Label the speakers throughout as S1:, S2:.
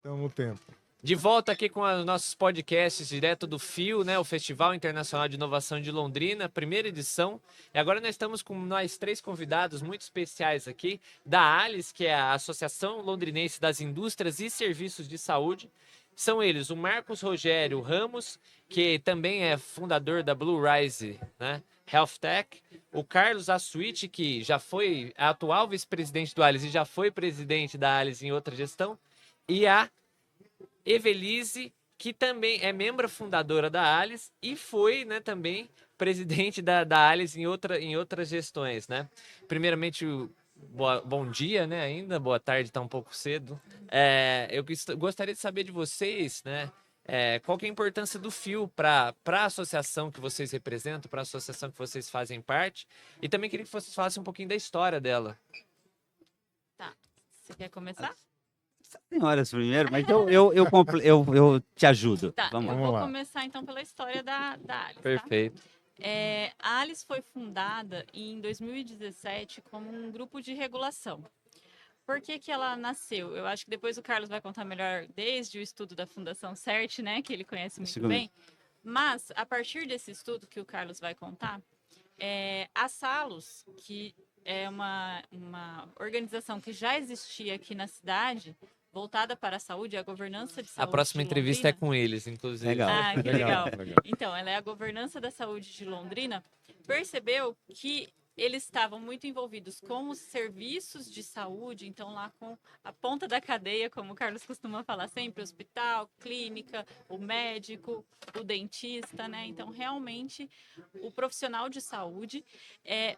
S1: Tamo tempo.
S2: De volta aqui com os nossos podcasts direto do FIO, né? O Festival Internacional de Inovação de Londrina, primeira edição. E agora nós estamos com nós 3 convidados muito especiais aqui, da ALIS, que é a Associação Londrinense das Indústrias e Serviços de Saúde. São eles o Marcos Rogério Ramos, que também é fundador da Blue Rise, né? Health Tech. O Carlos Assuiti, que já foi atual vice-presidente do ALIS e já foi presidente da ALIS em outra gestão. E a Evelise, que também é membro fundadora da ALIS e foi, né, também presidente da ALIS em outras gestões, né? Primeiramente, bom dia, né, ainda, boa tarde, está um pouco cedo. Eu gostaria de saber de vocês, né, qual que é a importância do FIO para a associação que vocês representam, para a associação que vocês fazem parte, e também queria que vocês falassem um pouquinho da história dela.
S3: Tá, você quer começar?
S4: Senhoras primeiro, mas eu te ajudo.
S3: Tá,
S4: Vamos
S3: eu
S4: lá.
S3: vou
S1: lá.
S3: começar então pela história da ALIS, tá?
S2: Perfeito.
S3: A ALIS foi fundada em 2017 como um grupo de regulação. Por que que ela nasceu? Eu acho que depois o Carlos vai contar melhor desde o estudo da Fundação CERT, né, que ele conhece muito bem. Mas, a partir desse estudo que o Carlos vai contar, a Salos, que é uma organização que já existia aqui na cidade, voltada para a saúde, a governança de saúde.
S2: A próxima
S3: de
S2: entrevista é
S3: Londrina.
S2: com eles, inclusive.
S4: Legal.
S3: Ah, que
S1: Legal,
S3: legal.
S1: legal.
S3: Então, ela é a governança da saúde de Londrina. Percebeu que eles estavam muito envolvidos com os serviços de saúde, então lá com a ponta da cadeia, como o Carlos costuma falar sempre, hospital, clínica, o médico, o dentista, né? Então, realmente, o profissional de saúde,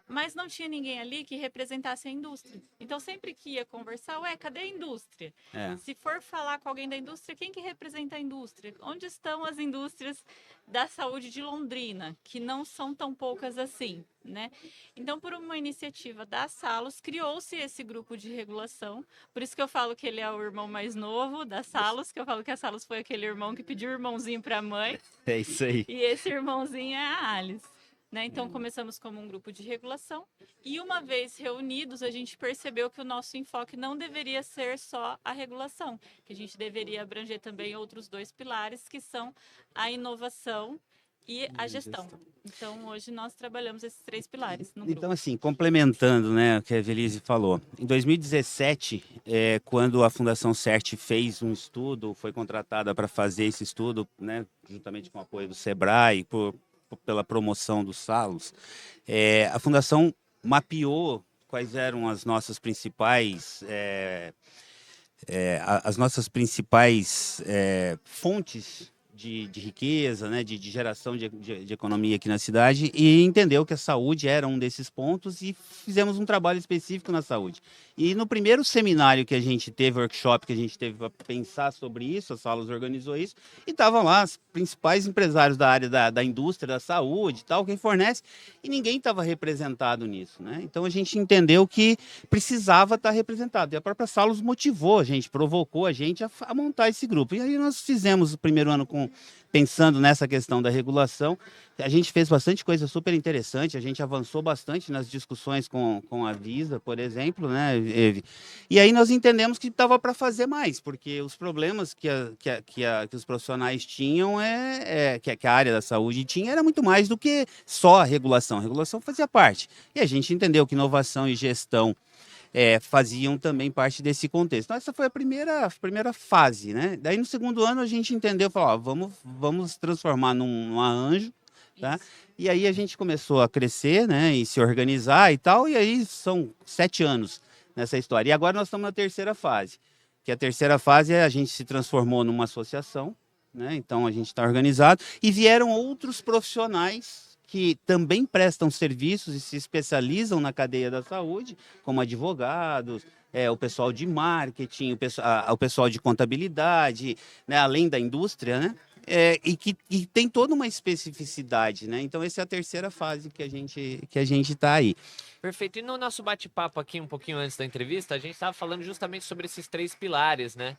S3: mas não tinha ninguém ali que representasse a indústria. Então, sempre que ia conversar, cadê a indústria?
S4: É.
S3: Se for falar com alguém da indústria, quem que representa a indústria? Onde estão as indústrias da saúde de Londrina, que não são tão poucas assim, né? Então, por uma iniciativa da Salos, criou-se esse grupo de regulação. Por isso que eu falo que ele é o irmão mais novo da Salos, que eu falo que a Salos foi aquele irmão que pediu irmãozinho para a mãe,
S4: É isso aí.
S3: e esse irmãozinho é a Alice. Né? Então, começamos como um grupo de regulação e, uma vez reunidos, a gente percebeu que o nosso enfoque não deveria ser só a regulação, que a gente deveria abranger também outros 2 pilares, que são a inovação e a gestão. Então, hoje nós trabalhamos esses 3 pilares no grupo.
S4: Então, assim, complementando, né, o que a Evelise falou, em 2017, quando a Fundação CERT fez um estudo, foi contratada para fazer esse estudo, né, juntamente com o apoio do SEBRAE, pela promoção dos Salos, a Fundação mapeou quais eram as nossas principais fontes de riqueza, né, de geração de economia aqui na cidade, e entendeu que a saúde era um desses pontos e fizemos um trabalho específico na saúde. E no primeiro seminário que a gente teve, workshop que a gente teve para pensar sobre isso, a Salos organizou isso, e estavam lá os principais empresários da área da indústria, da saúde e tal, quem fornece, e ninguém estava representado nisso, né? Então a gente entendeu que precisava estar representado, e a própria Salos motivou a gente, provocou a gente a montar esse grupo. E aí nós fizemos o primeiro ano pensando nessa questão da regulação. A gente fez bastante coisa super interessante, a gente avançou bastante nas discussões com a Visa, por exemplo, né, Eve? E aí nós entendemos que estava para fazer mais, porque os problemas que os profissionais tinham, que a área da saúde tinha, era muito mais do que só a regulação. A regulação fazia parte. E a gente entendeu que inovação e gestão faziam também parte desse contexto. Então, essa foi a primeira fase, né? Daí, no segundo ano, a gente entendeu, falou, vamos transformar numa anjo, tá? E aí a gente começou a crescer, né? E se organizar e tal, e aí são 7 anos nessa história. E agora nós estamos na terceira fase, que a terceira fase a gente se transformou numa associação, né? Então, a gente está organizado, e vieram outros profissionais que também prestam serviços e se especializam na cadeia da saúde, como advogados, o pessoal de marketing, o pessoal de contabilidade, né, além da indústria, né? E tem toda uma especificidade, né? Então, essa é a terceira fase que a gente está aí.
S2: Perfeito. E no nosso bate-papo aqui, um pouquinho antes da entrevista, a gente estava falando justamente sobre esses 3 pilares, né?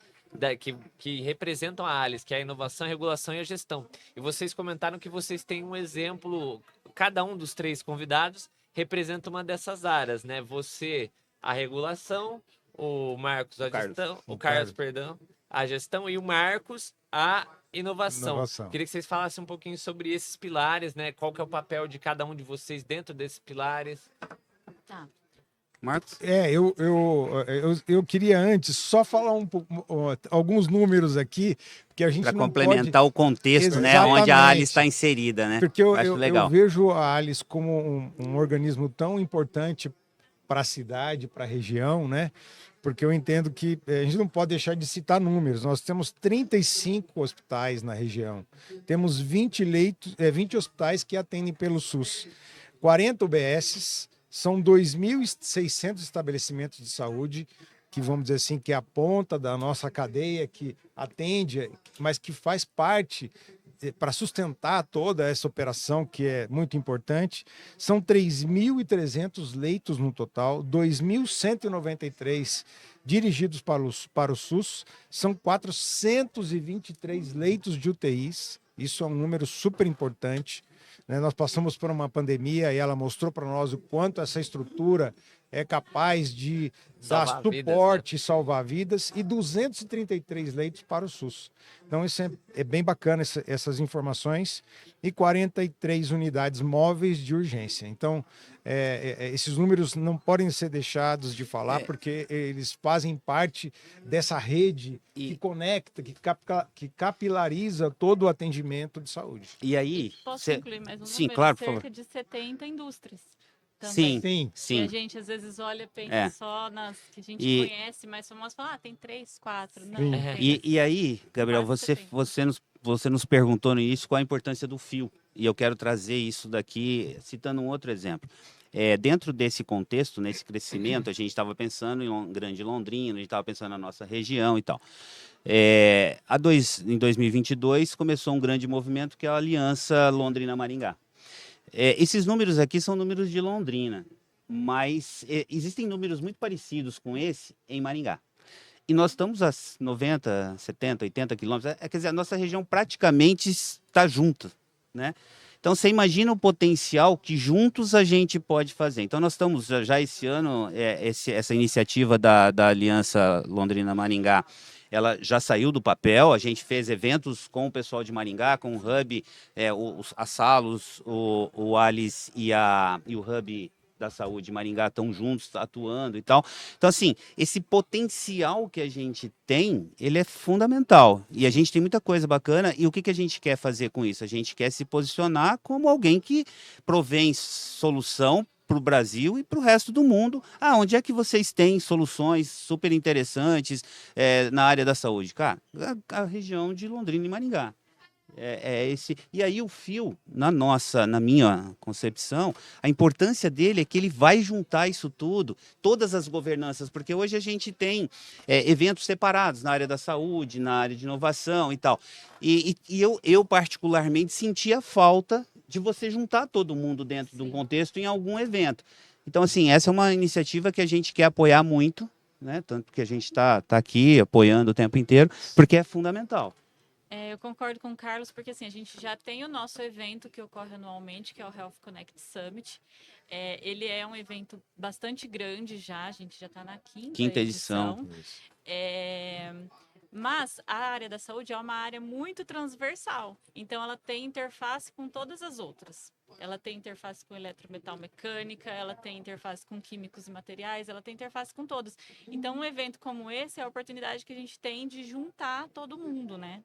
S2: Que representam a ALIS, que é a inovação, a regulação e a gestão. E vocês comentaram que vocês têm um exemplo, cada um dos 3 convidados representa uma dessas áreas, né? Você, a regulação, o Marcos, a gestão, o Carlos, perdão, a gestão, e o Marcos, a inovação.
S1: Inovação.
S2: Queria que vocês falassem um pouquinho sobre esses pilares, né? Qual que é o papel de cada um de vocês dentro desses pilares?
S3: Tá.
S4: Marcos?
S1: Eu queria antes só falar um pouco, alguns números aqui, porque a gente
S4: Para
S1: não
S4: complementar o contexto, né?
S1: Exatamente.
S4: Onde a Alice está inserida, né?
S1: Porque
S4: Acho legal.
S1: eu vejo a Alice como um organismo tão importante para a cidade, para a região, né? Porque eu entendo que a gente não pode deixar de citar números. Nós temos 35 hospitais na região. Temos 20 20 hospitais que atendem pelo SUS. 40 UBSs, são 2.600 estabelecimentos de saúde, que vamos dizer assim, que é a ponta da nossa cadeia, que atende, mas que faz parte para sustentar toda essa operação, que é muito importante. São 3.300 leitos no total, 2.193 dirigidos para o SUS, são 423 leitos de UTIs, isso é um número super importante. Nós passamos por uma pandemia e ela mostrou para nós o quanto essa estrutura é capaz de dar suporte e salvar vidas, e 233 leitos para o SUS. Então, isso é bem bacana, essas informações, e 43 unidades móveis de urgência. Então, esses números não podem ser deixados de falar, porque eles fazem parte dessa rede que conecta, que capilariza todo o atendimento de saúde.
S4: E aí...
S3: Posso incluir mais um
S4: Sim,
S3: número?
S4: claro, por
S3: Cerca
S4: favor.
S3: de 70 indústrias. Também.
S4: Sim,
S3: E
S4: sim.
S3: a gente às vezes olha, pensa só nas que a gente conhece, mas famosas, fala, tem 3, 4. Não,
S1: Sim.
S3: tem
S4: E aí, Gabriel,
S3: quase 70.
S4: você nos perguntou no início qual a importância do fio. E eu quero trazer isso daqui, citando um outro exemplo. Dentro desse contexto, nesse crescimento, a gente estava pensando em Grande Londrina, a gente estava pensando na nossa região e tal. Em 2022, começou um grande movimento que é a Aliança Londrina-Maringá. Esses números aqui são números de Londrina, mas existem números muito parecidos com esse em Maringá. E nós estamos a 90, 70, 80 quilômetros, quer dizer, a nossa região praticamente está junta, né? Então, você imagina o potencial que juntos a gente pode fazer. Então, nós estamos já esse ano, essa iniciativa da Aliança Londrina-Maringá, ela já saiu do papel. A gente fez eventos com o pessoal de Maringá, com o Hub, a Salos, o Alice e o Hub da Saúde Maringá estão juntos, atuando e tal. Então, assim, esse potencial que a gente tem, ele é fundamental. E a gente tem muita coisa bacana. E o que a gente quer fazer com isso? A gente quer se posicionar como alguém que provém solução para o Brasil e para o resto do mundo. Onde é que vocês têm soluções super interessantes na área da saúde? Cara, a região de Londrina e Maringá. Esse. E aí o fio, na minha concepção, a importância dele é que ele vai juntar isso tudo, todas as governanças, porque hoje a gente tem eventos separados na área da saúde, na área de inovação e tal. E eu particularmente sentia falta de você juntar todo mundo dentro de um contexto em algum evento. Então, assim, essa é uma iniciativa que a gente quer apoiar muito, né? Tanto que a gente está aqui apoiando o tempo inteiro, porque é fundamental.
S3: Eu concordo com o Carlos, porque assim, a gente já tem o nosso evento que ocorre anualmente, que é o Health Connect Summit. Ele é um evento bastante grande já, a gente já está na quinta edição. Mas a área da saúde é uma área muito transversal, então ela tem interface com todas as outras. Ela tem interface com eletrometalmecânica, ela tem interface com químicos e materiais, ela tem interface com todos. Então um evento como esse é a oportunidade que a gente tem de juntar todo mundo, né?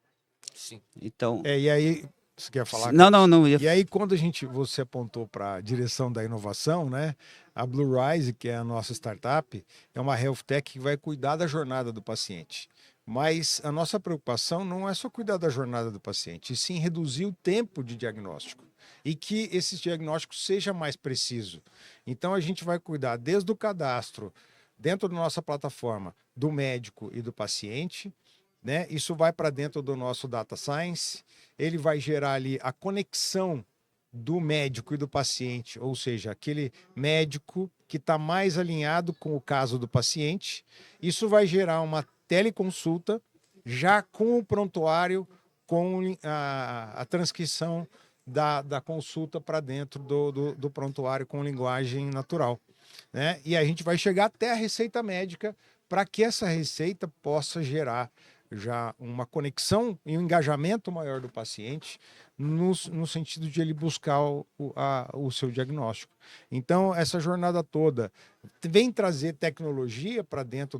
S2: Sim.
S4: Então...
S1: E aí, você quer falar?
S4: Não.
S1: E aí, quando você apontou para a direção da inovação, né? A Blue Rise, que é a nossa startup, é uma health tech que vai cuidar da jornada do paciente. Mas a nossa preocupação não é só cuidar da jornada do paciente, e sim reduzir o tempo de diagnóstico e que esse diagnóstico seja mais preciso. Então, a gente vai cuidar desde o cadastro, dentro da nossa plataforma, do médico e do paciente, né? Isso vai para dentro do nosso data science, ele vai gerar ali a conexão do médico e do paciente, ou seja, aquele médico que está mais alinhado com o caso do paciente. Isso vai gerar uma teleconsulta já com o prontuário, com a transcrição da consulta para dentro do prontuário com linguagem natural, né? E a gente vai chegar até a receita médica para que essa receita possa gerar já uma conexão e um engajamento maior do paciente no sentido de ele buscar o seu diagnóstico. Então, essa jornada toda vem trazer tecnologia para dentro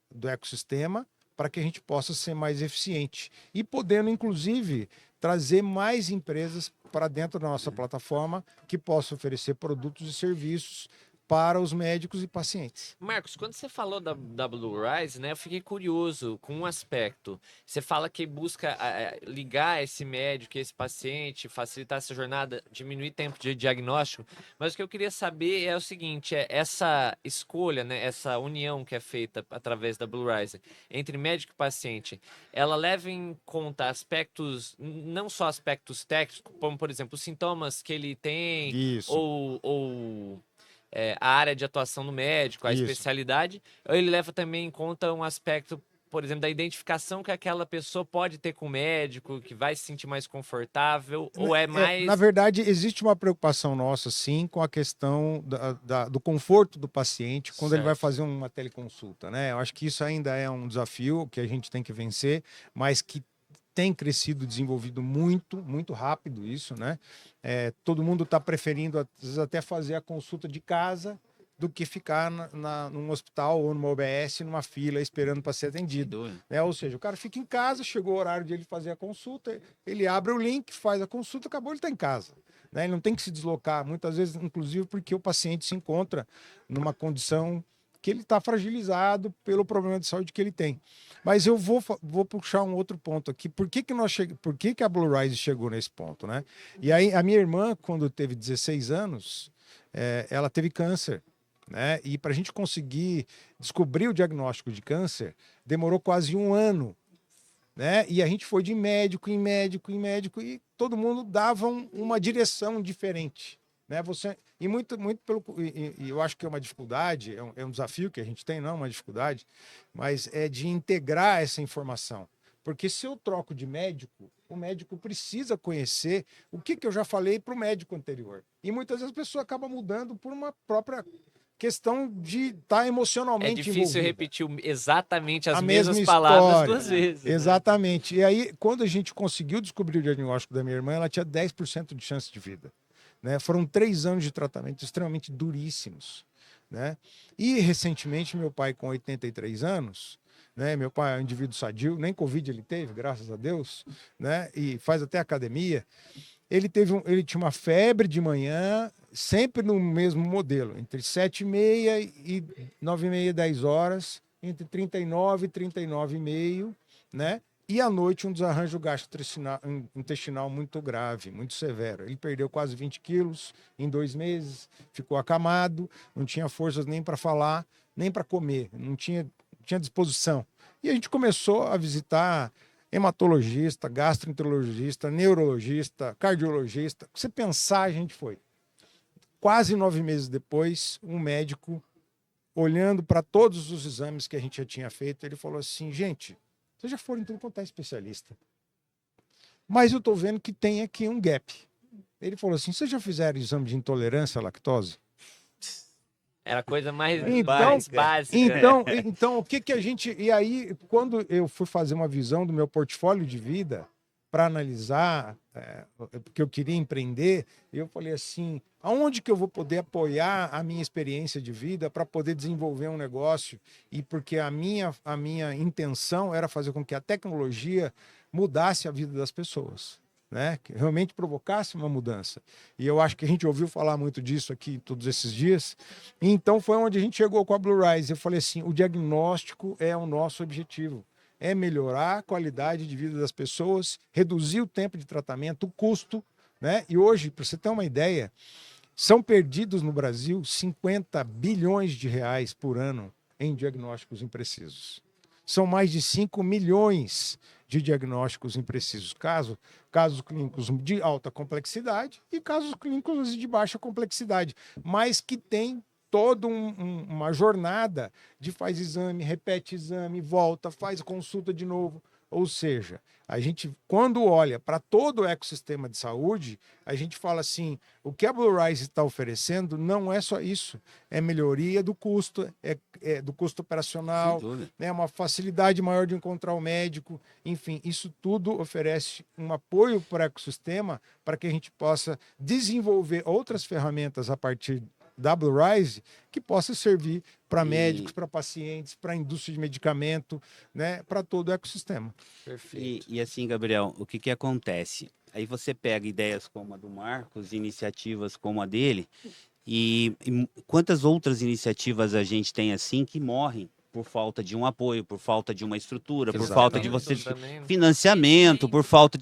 S1: do ecossistema para que a gente possa ser mais eficiente e podendo, inclusive, trazer mais empresas para dentro da nossa plataforma que possam oferecer produtos e serviços para os médicos e pacientes.
S2: Marcos, quando você falou da Blue Rise, né, eu fiquei curioso com um aspecto. Você fala que busca ligar esse médico e esse paciente, facilitar essa jornada, diminuir tempo de diagnóstico, mas o que eu queria saber é o seguinte, essa escolha, né, essa união que é feita através da Blue Rise entre médico e paciente, ela leva em conta aspectos, não só aspectos técnicos, como, por exemplo, os sintomas que ele tem,
S1: Isso.
S2: ou a área de atuação do médico, a
S1: Isso.
S2: especialidade, ou ele leva também em conta um aspecto, por exemplo, da identificação que aquela pessoa pode ter com o médico, que vai se sentir mais confortável, ou é mais...
S1: Na verdade, existe uma preocupação nossa, sim, com a questão do conforto do paciente quando ele vai
S2: Certo.
S1: fazer uma teleconsulta, né? Eu acho que isso ainda é um desafio que a gente tem que vencer, mas que tem crescido, desenvolvido muito, muito rápido isso, né? Todo mundo está preferindo, às vezes, até fazer a consulta de casa do que ficar num hospital ou numa OBS, numa fila, esperando para ser atendido. Né? Ou seja, o cara fica em casa, chegou o horário de ele fazer a consulta, ele abre o link, faz a consulta, acabou, ele está em casa. Né? Ele não tem que se deslocar, muitas vezes, inclusive, porque o paciente se encontra numa condição que ele está fragilizado pelo problema de saúde que ele tem. Mas eu vou puxar um outro ponto aqui. Por que a Blue Rise chegou nesse ponto, né? E aí, a minha irmã, quando teve 16 anos, ela teve câncer, né? E para a gente conseguir descobrir o diagnóstico de câncer, demorou quase 1 ano, né? E a gente foi de médico em médico em médico e todo mundo dava uma direção diferente. Né? E eu acho que é uma dificuldade, é um desafio que a gente tem, não é uma dificuldade, mas é de integrar essa informação. Porque se eu troco de médico, o médico precisa conhecer o que eu já falei para o médico anterior. E muitas vezes a pessoa acaba mudando por uma própria questão de estar emocionalmente
S2: É difícil
S1: envolvida.
S2: repetir exatamente as
S1: A
S2: mesmas
S1: mesma
S2: palavras
S1: história.
S2: 2 vezes. Né?
S1: Exatamente. E aí, quando a gente conseguiu descobrir o diagnóstico da minha irmã, ela tinha 10% de chance de vida. Né? Foram 3 anos de tratamento extremamente duríssimos. Né? E, recentemente, meu pai, com 83 anos, né? Meu pai é um indivíduo sadio, nem Covid ele teve, graças a Deus, né? E faz até academia. Ele tinha uma febre de manhã, sempre no mesmo modelo, entre 7h30 e 9h30, 10 horas, entre 39 e 39h30, né? E à noite, um desarranjo gastrointestinal muito grave, muito severo. Ele perdeu quase 20 quilos em 2 meses, ficou acamado, não tinha forças nem para falar, nem para comer, não tinha disposição. E a gente começou a visitar hematologista, gastroenterologista, neurologista, cardiologista. Se você pensar, a gente foi. Quase 9 meses depois, um médico, olhando para todos os exames que a gente já tinha feito, ele falou assim, gente, vocês já foram em tudo quanto é especialista. Mas eu estou vendo que tem aqui um gap. Ele falou assim, vocês já fizeram exame de intolerância à lactose?
S2: Era a coisa mais básica.
S1: Então, o que a gente... E aí, quando eu fui fazer uma visão do meu portfólio de vida para analisar, porque eu queria empreender, eu falei assim, aonde que eu vou poder apoiar a minha experiência de vida para poder desenvolver um negócio? E porque a minha intenção era fazer com que a tecnologia mudasse a vida das pessoas. Né? Que realmente provocasse uma mudança. E eu acho que a gente ouviu falar muito disso aqui todos esses dias. E então foi onde a gente chegou com a Blue Rise. Eu falei assim, o diagnóstico é o nosso objetivo. É melhorar a qualidade de vida das pessoas, reduzir o tempo de tratamento, o custo. Né? E hoje, para você ter uma ideia, são perdidos no Brasil 50 bilhões de reais por ano em diagnósticos imprecisos. São mais de 5 milhões de diagnósticos imprecisos, casos clínicos de alta complexidade e casos clínicos de baixa complexidade, mas que tem toda uma jornada de faz exame, repete exame, volta, faz consulta de novo. Ou seja, a gente, quando olha para todo o ecossistema de saúde, a gente fala assim, o que a Blue Rise está oferecendo não é só isso, é melhoria do custo, é do custo operacional, né, uma facilidade maior de encontrar o médico, enfim, isso tudo oferece um apoio para o ecossistema para que a gente possa desenvolver outras ferramentas a partir da Blue Rise que possa servir para médicos, para pacientes, para a indústria de medicamento, né, para todo o ecossistema.
S2: Perfeito.
S4: E assim, Gabriel, o que que acontece? Aí você pega ideias como a do Marcos, iniciativas como a dele, e quantas outras iniciativas a gente tem assim que morrem por falta de um apoio, por falta de uma estrutura, por falta de você
S2: Também, né?
S4: financiamento, por falta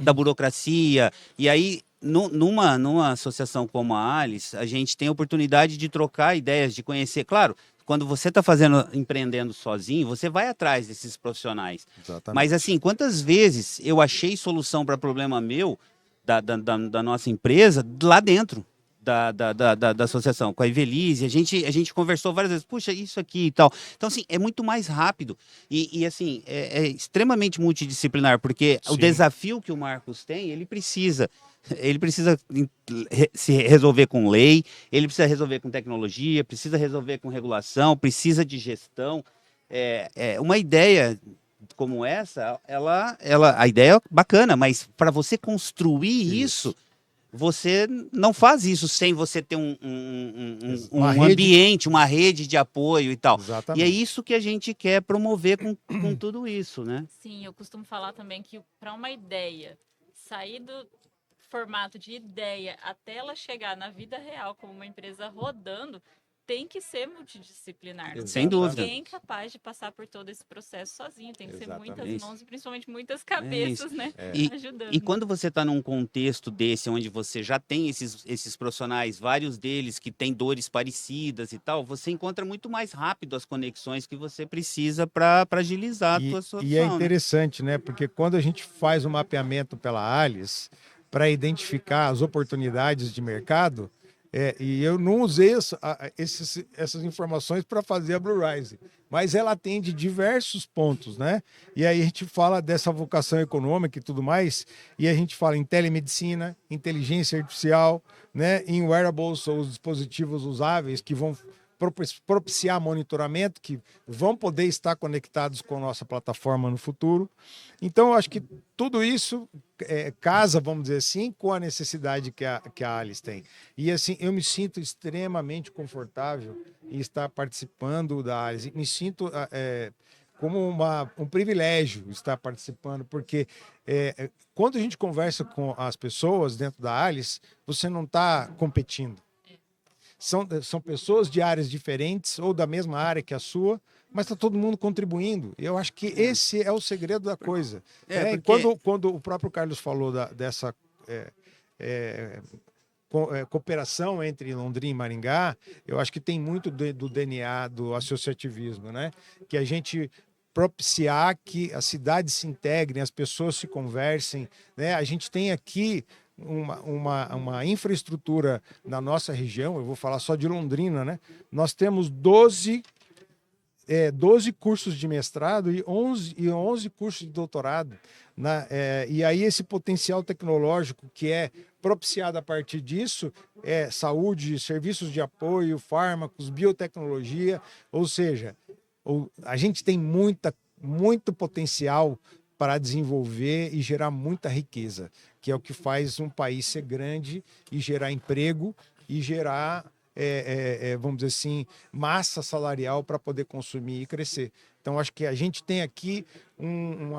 S4: da burocracia. E aí, numa associação como a Alice, a gente tem a oportunidade de trocar ideias, de conhecer. Claro, quando você está empreendendo sozinho, você vai atrás desses profissionais.
S1: Exatamente.
S4: Mas assim, quantas vezes eu achei solução para problema meu, da nossa empresa, lá dentro da associação, com a Ivelise, a gente conversou várias vezes, puxa, isso aqui e tal. Então, assim, é muito mais rápido e assim, é extremamente multidisciplinar, porque o desafio que o Marcos tem, ele precisa se resolver com lei, ele precisa resolver com tecnologia, precisa resolver com regulação, precisa de gestão. Uma ideia como essa, a ideia é bacana, mas para você construir isso, você não faz isso sem você ter um ambiente, uma rede de apoio e tal.
S1: Exatamente.
S4: E é isso que a gente quer promover com tudo isso, né?
S3: Sim, eu costumo falar também que para uma ideia sair do formato de ideia até ela chegar na vida real como uma empresa rodando, tem que ser multidisciplinar. Não
S4: Sem
S3: tem
S4: dúvida.
S3: ninguém capaz de passar por todo esse processo sozinho. Tem que ser muitas
S1: Exatamente.
S3: mãos e principalmente muitas cabeças, né? Ajudando.
S4: E quando você está num contexto desse, onde você já tem esses profissionais, vários deles que têm dores parecidas e tal, você encontra muito mais rápido as conexões que você precisa para agilizar a tua solução.
S1: E é interessante, né? Porque quando a gente faz o mapeamento pela Alice para identificar as oportunidades de mercado, e eu não usei essas informações para fazer a Blue Rise, mas ela atende diversos pontos, né? E aí a gente fala dessa vocação econômica e tudo mais, e a gente fala em telemedicina, inteligência artificial, né? Em wearables, ou os dispositivos usáveis que vão propiciar monitoramento, que vão poder estar conectados com a nossa plataforma no futuro. Então, eu acho que tudo isso casa, vamos dizer assim, com a necessidade que a Alice tem. E assim, eu me sinto extremamente confortável em estar participando da Alice. Me sinto como um privilégio estar participando, porque quando a gente conversa com as pessoas dentro da Alice, você não está competindo. São pessoas de áreas diferentes ou da mesma área que a sua, mas está todo mundo contribuindo. Eu acho que esse é o segredo da coisa. Quando o próprio Carlos falou dessa cooperação entre Londrina e Maringá, eu acho que tem muito do DNA do associativismo, né? Que a gente propiciar que as cidades se integrem, as pessoas se conversem, né? A gente tem aqui uma infraestrutura na nossa região, eu vou falar só de Londrina, né? Nós temos 12 cursos de mestrado e 11 cursos de doutorado. E aí esse potencial tecnológico que é propiciado a partir disso é saúde, serviços de apoio, fármacos, biotecnologia, ou seja, a gente tem muito potencial para desenvolver e gerar muita riqueza, que é o que faz um país ser grande e gerar emprego e gerar, vamos dizer assim, massa salarial para poder consumir e crescer. Então, acho que a gente tem aqui um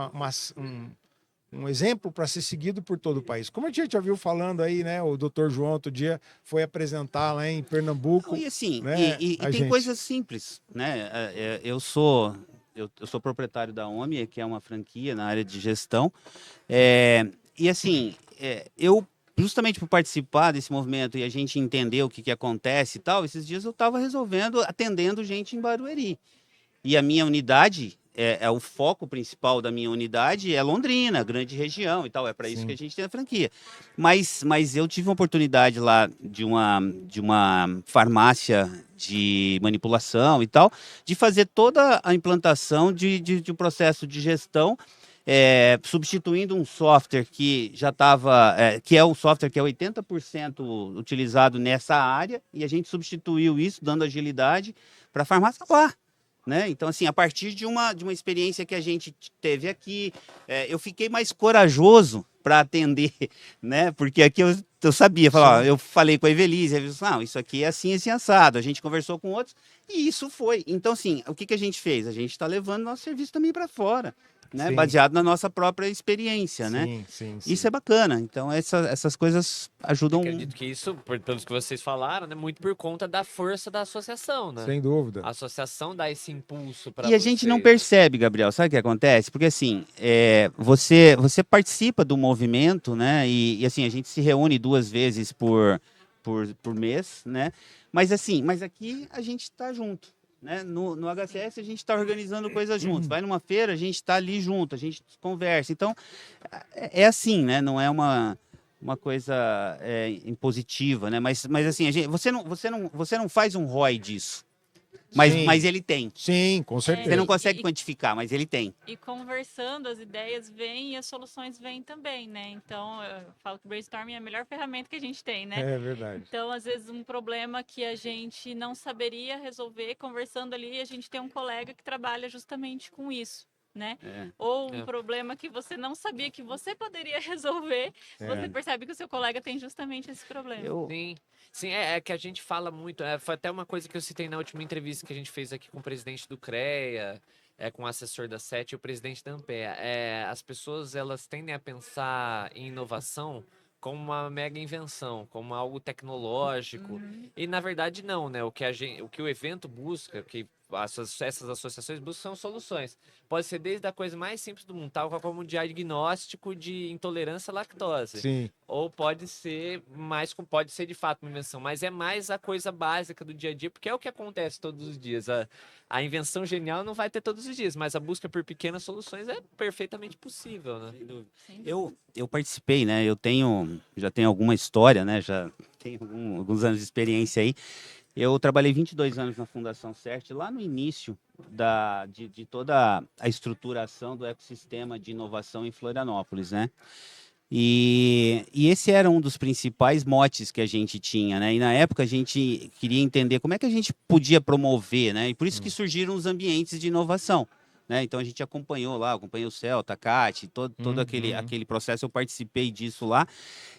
S1: exemplo para ser seguido por todo o país. Como a gente já viu falando aí, né? O Dr. João outro dia foi apresentar lá em Pernambuco.
S4: E assim,
S1: né,
S4: tem coisas simples, né? Eu sou proprietário da OMI, que é uma franquia na área de gestão. E assim, eu justamente por participar desse movimento e a gente entender o que acontece e tal, esses dias eu estava atendendo gente em Barueri. E a minha unidade, o foco principal da minha unidade é Londrina, grande região e tal. É para isso que a gente tem a franquia. Mas eu tive uma oportunidade lá de uma farmácia de manipulação e tal, de fazer toda a implantação de um processo de gestão substituindo um software que já estava, que é o software que é 80% utilizado nessa área, e a gente substituiu isso, dando agilidade para a farmácia lá. Né? Então, assim, a partir de uma experiência que a gente teve aqui, eu fiquei mais corajoso para atender, né? Porque aqui eu sabia, eu falei com a Evelise, não, isso aqui é assim, assim, assado. A gente conversou com outros e isso foi. Então, assim, o que a gente fez? A gente está levando nosso serviço também para fora, né?
S1: Sim.
S4: Baseado na nossa própria experiência, né?
S1: Sim.
S4: Isso é bacana. Então, essas coisas ajudam.
S2: Acredito que isso, pelos que vocês falaram, né, muito por conta da força da associação, né?
S1: Sem dúvida.
S2: A associação dá esse impulso para
S4: E a gente não percebe, Gabriel, sabe o que acontece? Porque assim, você participa do movimento, né? E assim, a gente se reúne 2 vezes por mês, né? Mas assim, aqui a gente está junto. Né? No HCS a gente está organizando coisas juntos. Vai numa feira, a gente está ali junto, a gente conversa. Então, é assim, né? Não é uma coisa impositiva, né? Mas assim, você não faz um ROI disso. Mas ele tem.
S1: Sim, com
S4: Você
S1: certeza.
S4: não consegue quantificar, mas ele tem.
S3: E conversando, as ideias vêm e as soluções vêm também, né? Então, eu falo que o brainstorming é a melhor ferramenta que a gente tem, né?
S1: É verdade.
S3: Então, às vezes, um problema que a gente não saberia resolver, conversando ali, a gente tem um colega que trabalha justamente com isso, né? Ou um problema que você não sabia que você poderia resolver, você percebe que o seu colega tem justamente esse problema.
S2: Sim, é que a gente fala muito, foi até uma coisa que eu citei na última entrevista que a gente fez aqui com o presidente do CREA, com o assessor da SET e o presidente da Ampea. As pessoas, elas tendem a pensar em inovação como uma mega invenção, como algo tecnológico, e na verdade não, né? O que o evento busca, essas associações buscam são soluções. Pode ser desde a coisa mais simples do mundo, tal como um diagnóstico de intolerância à lactose.
S1: Sim.
S2: Ou pode ser de fato uma invenção, mas é mais a coisa básica do dia a dia, porque é o que acontece todos os dias. A invenção genial não vai ter todos os dias, mas a busca por pequenas soluções é perfeitamente possível, né?
S4: Eu participei, né? Já tenho alguma história, né? Já tenho alguns anos de experiência aí. Eu trabalhei 22 anos na Fundação CERT, lá no início de toda a estruturação do ecossistema de inovação em Florianópolis, né? E esse era um dos principais motes que a gente tinha, né? E na época a gente queria entender como é que a gente podia promover, né? E por isso que surgiram os ambientes de inovação, né? Então a gente acompanhou lá, acompanhei o Celta, a Cate, todo aquele processo, eu participei disso lá.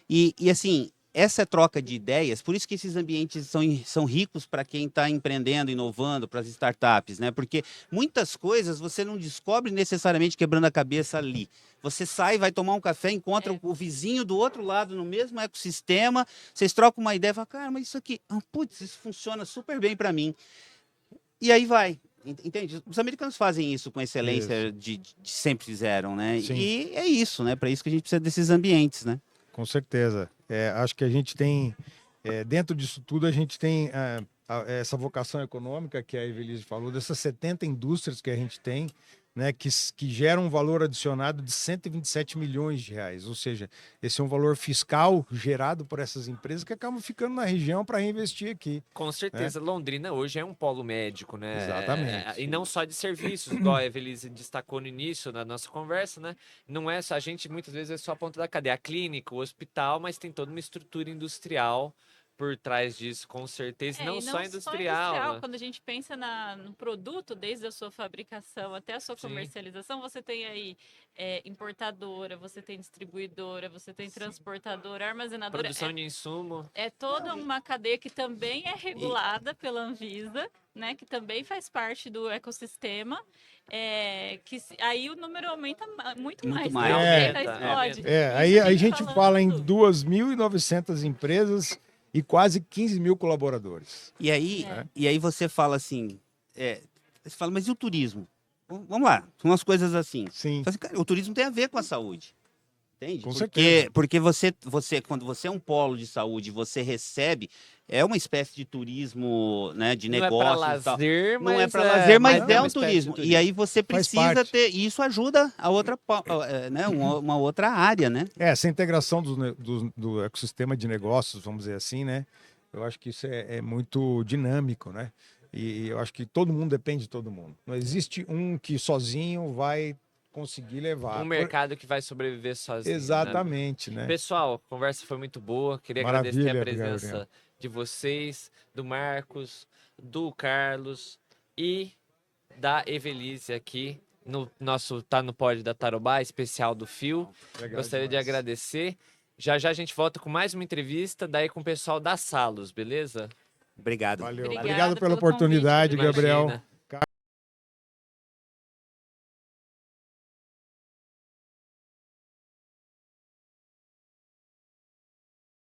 S4: E assim, essa troca de ideias, por isso que esses ambientes são ricos para quem está empreendendo, inovando, para as startups, né? Porque muitas coisas você não descobre necessariamente quebrando a cabeça ali. Você sai, vai tomar um café, encontra o vizinho do outro lado no mesmo ecossistema, vocês trocam uma ideia e falam, cara, mas isso aqui, putz, isso funciona super bem para mim. E aí vai. Entende? Os americanos fazem isso com excelência, de sempre fizeram, né?
S1: Sim.
S4: E é isso, né? Para isso que a gente precisa desses ambientes, né?
S1: Com certeza. Acho que a gente tem, dentro disso tudo, a gente tem essa vocação econômica que a Evelise falou, dessas 70 indústrias que a gente tem, né, que geram um valor adicionado de 127 milhões de reais. Ou seja, esse é um valor fiscal gerado por essas empresas que acabam ficando na região para reinvestir aqui.
S2: Com certeza, Londrina hoje é um polo médico, né?
S1: Exatamente.
S2: E não só de serviços, igual a Evelise destacou no início da nossa conversa, né? Não é só, a gente muitas vezes é só a ponta da cadeia, a clínica, o hospital, mas tem toda uma estrutura industrial por trás disso, com certeza, não só industrial, né?
S3: Quando a gente pensa no produto, desde a sua fabricação até a sua comercialização, você tem aí importadora, você tem distribuidora, você tem transportadora, armazenadora.
S2: Produção de insumo.
S3: É toda uma cadeia que também é regulada pela Anvisa, né? Que também faz parte do ecossistema. Aí o número aumenta muito mais.
S1: Aí a gente fala em 2.900 empresas e quase 15 mil colaboradores.
S4: E aí você fala assim, você fala, mas e o turismo? Vamos lá, são umas coisas assim.
S1: Sim.
S4: Assim, cara, o turismo tem a ver com a saúde. Entende?
S1: Com certeza.
S4: Porque quando você é um polo de saúde, você recebe, é uma espécie de turismo, né, de negócios.
S2: Não é para lazer,
S4: mas é um turismo. E aí você precisa ter, e isso ajuda a outra, né, uma outra área, né?
S1: Essa integração do ecossistema de negócios, vamos dizer assim, né? Eu acho que isso é muito dinâmico, né? E eu acho que todo mundo depende de todo mundo. Não existe um que sozinho vai conseguir levar.
S2: Um mercado que vai sobreviver sozinho. Né?
S1: Exatamente, né?
S2: Pessoal, a conversa foi muito boa. Queria
S1: Maravilha,
S2: agradecer a presença
S1: Gabriel.
S2: de vocês, do Marcos, do Carlos e da Evelise aqui no nosso Tá no Pod da Tarobá, especial do Fio.
S1: Legal
S2: Gostaria de
S1: demais.
S2: agradecer. Já já a gente volta com mais uma entrevista, daí com o pessoal da Salos, beleza?
S4: Obrigado.
S1: Valeu.
S3: Obrigada
S1: Obrigado pela
S3: pelo convite,
S1: oportunidade,
S3: Gabriel.
S1: Gabriel.
S2: Imagina.